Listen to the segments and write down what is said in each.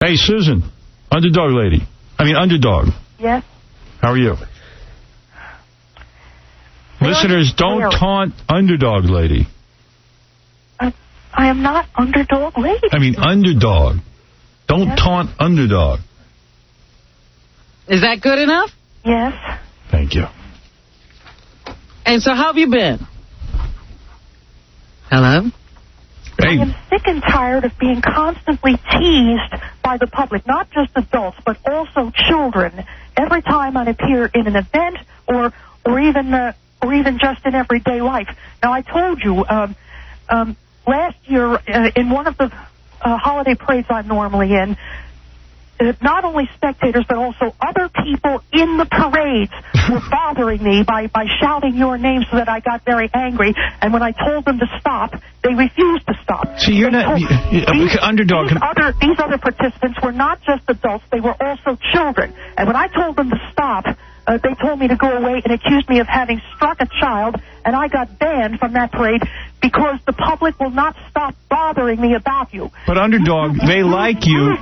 Hey, Susan. Underdog Lady. Underdog. Yes? How are you? Listeners, don't taunt Underdog Lady. I am not Underdog Lady. Underdog. Don't taunt Underdog. Is that good enough? Yes. Thank you. And so how have you been? Hello? I am sick and tired of being constantly teased by the public, not just adults, but also children, every time I appear in an event or even just in everyday life. Now, I told you last year in one of the holiday parades I'm normally in, not only spectators but also other people in the parades were bothering me by shouting your name, so that I got very angry. And when I told them to stop, they refused to stop. See, you're not... Underdog... These other participants were not just adults, they were also children. And when I told them to stop, they told me to go away and accused me of having struck a child, and I got banned from that parade because the public will not stop bothering me about you. But Underdog, they like you.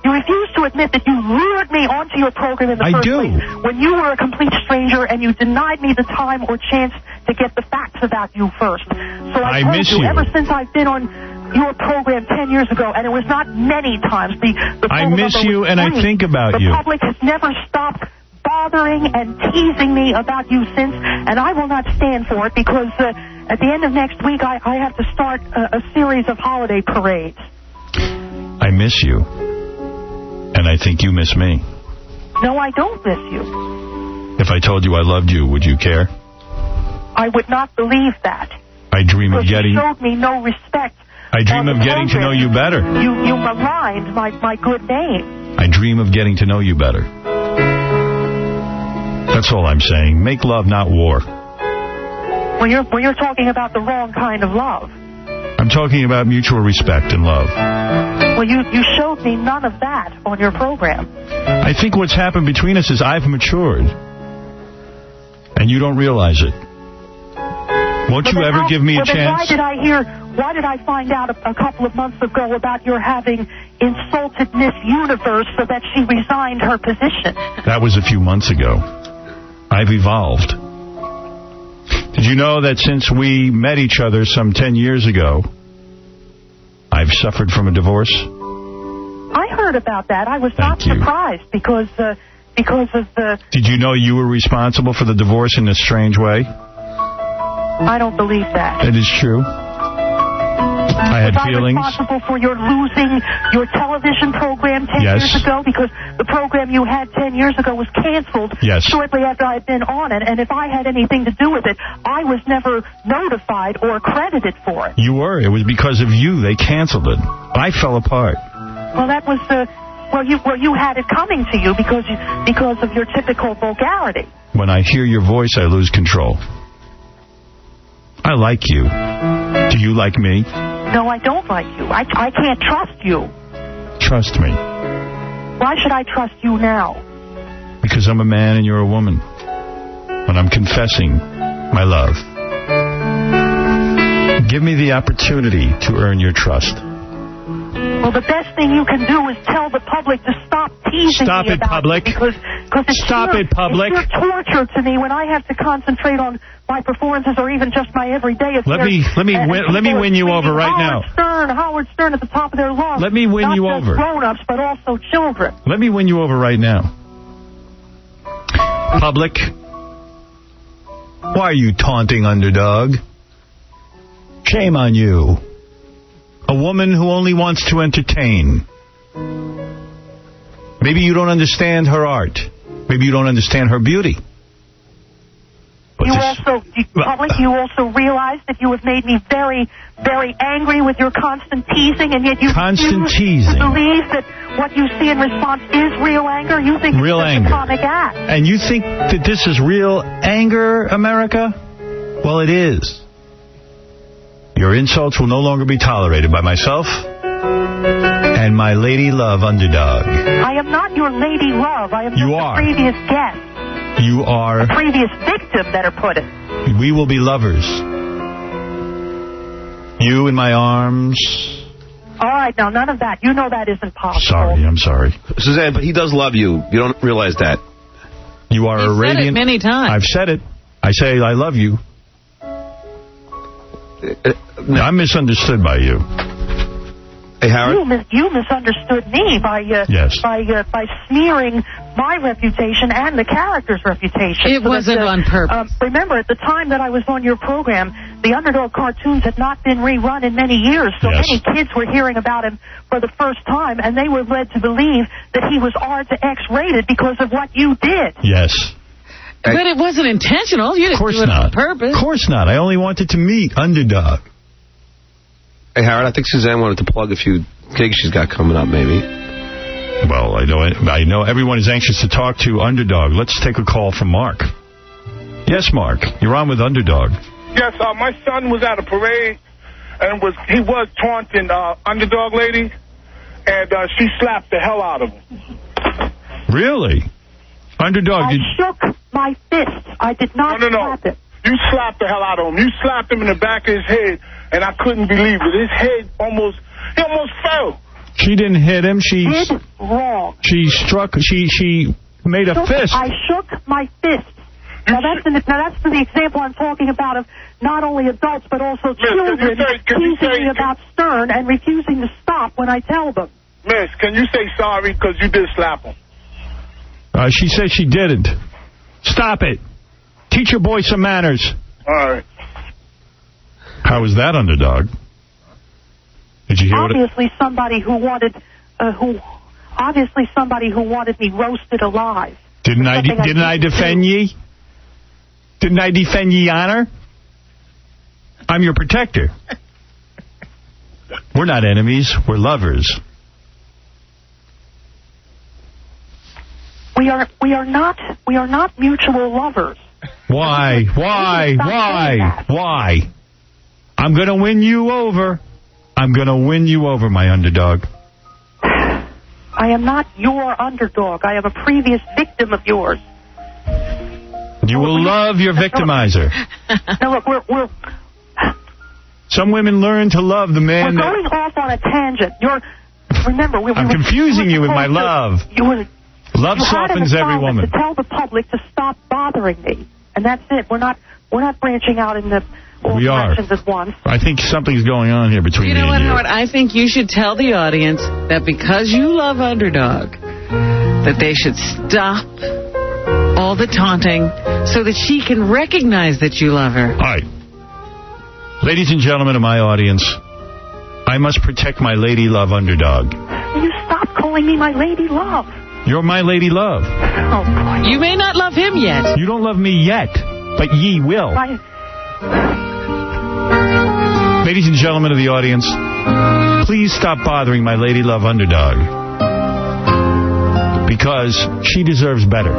You refuse to admit that you lured me onto your program in the first place when you were a complete stranger, and you denied me the time or chance to get the facts about you first. So I told miss you. Ever since I've been on your program 10 years ago, and it was not many times. I miss you, and I think about you. The public has never stopped bothering and teasing me about you since, and I will not stand for it, because at the end of next week I have to start a series of holiday parades. I miss you, and I think you miss me. No, I don't miss you. If I told you I loved you, would you care? I would not believe that. I dream of getting... You showed me no respect. I dream of getting to know you better. You maligned my good name. I dream of getting to know you better. That's all I'm saying. Make love, not war. Well, you're talking about the wrong kind of love. I'm talking about mutual respect and love. Well, you showed me none of that on your program. I think what's happened between us is I've matured. And you don't realize it. Won't you ever give me a chance? Why did I find out a couple of months ago about your having insulted Miss Universe so that she resigned her position? That was a few months ago. I've evolved. Did you know that since we met each other some 10 years ago, I've suffered from a divorce? I heard about that. I was not surprised because of the... Did you know you were responsible for the divorce in a strange way? I don't believe that. It is true. I had feelings. Was I responsible for your losing your television program 10 years ago? Because the program you had 10 years ago was canceled shortly after I had been on it. And if I had anything to do with it, I was never notified or credited for it. You were. It was because of you. They canceled it. I fell apart. Well, that was you had it coming to you because of your typical vulgarity. When I hear your voice, I lose control. I like you. Do you like me? No, I don't like you. I can't trust you. Trust me. Why should I trust you now? Because I'm a man and you're a woman. And I'm confessing my love. Give me the opportunity to earn your trust. Well, the best thing you can do is tell the public to stop teasing me about it, because it's pure torture to me when I have to concentrate on my performances or even just my everyday affairs. Let me win you over right now. Howard Stern at the top of their lungs. Let me win you over. Not just grown-ups, but also children. Let me win you over right now. Public, why are you taunting Underdog? Shame on you. A woman who only wants to entertain. Maybe you don't understand her art. Maybe you don't understand her beauty. But you also realize that you have made me very, very angry with your constant teasing, and yet you refuse to believe that what you see in response is real anger. You think it's just a comic act. And you think that this is real anger, America? Well, it is. Your insults will no longer be tolerated by myself and my lady love Underdog. I am not your lady love. I am just a previous guest. You are. A previous victim, better put it. We will be lovers. You in my arms, All right, now, none of that. You know that isn't possible. Sorry, I'm sorry. Suzanne, but he does love you. You don't realize that. You are a radiant... said it many times. I've said it. I say I love you. I'm misunderstood by you. Hey, Howard? You misunderstood me by smearing my reputation and the character's reputation. It wasn't on purpose. Remember, at the time that I was on your program, the Underdog cartoons had not been rerun in many years, so many kids were hearing about him for the first time, and they were led to believe that he was R to X rated because of what you did. Yes. But it wasn't intentional. You didn't do it on purpose. Of course not. I only wanted to meet Underdog. Hey, Howard, I think Suzanne wanted to plug a few gigs she's got coming up, maybe. Well, I know everyone is anxious to talk to Underdog. Let's take a call from Mark. Yes, Mark. You're on with Underdog. Yes, my son was at a parade, and he was taunting Underdog Lady, and she slapped the hell out of him. Really? Underdog, I shook my fist. I did not slap him. You slapped the hell out of him. You slapped him in the back of his head, and I couldn't believe it. His head he almost fell. She didn't hit him. She did wrong. She struck. She made a fist. I shook my fist. Now that's the example I'm talking about of not only adults but also children teasing me about Stern and refusing to stop when I tell them. Miss, can you say sorry because you did slap him? She said she didn't. Stop it. Teach your boy some manners. All right. How was that, Underdog? Did you hear obviously somebody who wanted me roasted alive. Didn't I defend ye? Didn't I defend ye honor? I'm your protector. We're not enemies, we're lovers. We are not mutual lovers. Why? I'm going to win you over. I'm going to win you over, my Underdog. I am not your underdog. I am a previous victim of yours. You will love your victimizer. Now, look, we're some women learn to love the man. We're going off on a tangent. Remember, I'm confusing you with my love. Love softens every woman. To tell the public to stop bothering me, and that's it. We're not branching out in all directions at once. I think something's going on here between me and you. You know what, Howard? I think you should tell the audience that because you love Underdog, that they should stop all the taunting so that she can recognize that you love her. All right. Ladies and gentlemen of my audience, I must protect my lady love Underdog. You stop calling me my lady love. You're my lady love. Oh, boy. You may not love him yet. You don't love me yet, but ye will. Ladies and gentlemen of the audience, please stop bothering my lady love Underdog. Because she deserves better.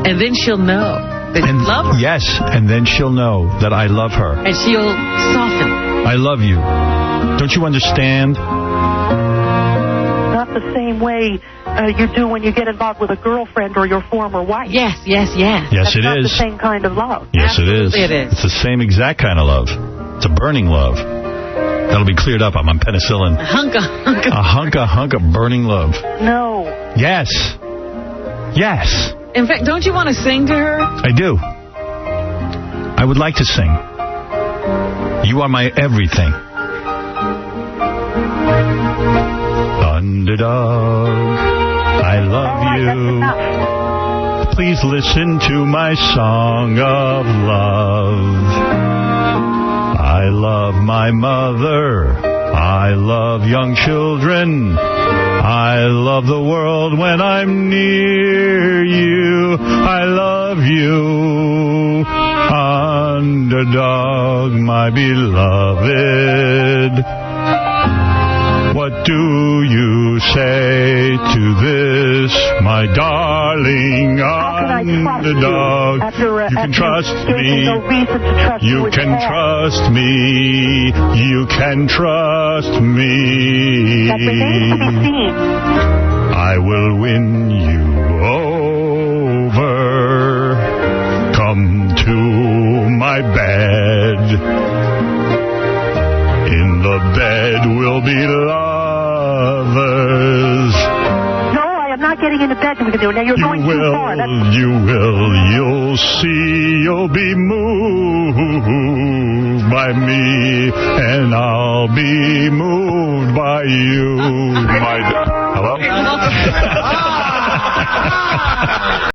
And then she'll know that you love her. Yes, and then she'll know that I love her. And she'll soften. I love you. Don't you understand? Not the same way you do when you get involved with a girlfriend or your former wife. Yes. Yes, That's it not is. the same kind of love. Yes, Absolutely it is. It is. It's the same exact kind of love. It's a burning love. That'll be cleared up. I'm on penicillin. A hunk of burning love. No. Yes. In fact, don't you want to sing to her? I do. I would like to sing. You are my everything. Underdog, I love you. Please listen to my song of love. I love my mother. I love young children. I love the world when I'm near you. I love you, Underdog, my beloved. What do you say to this, my darling Underdog? You can trust me. You can trust me. You can trust me. I will win you over. Come to my bed. In the bed will be love. getting into bed we can do. Now, you're going too far. You'll see, you'll be moved by me, and I'll be moved by you. Hello?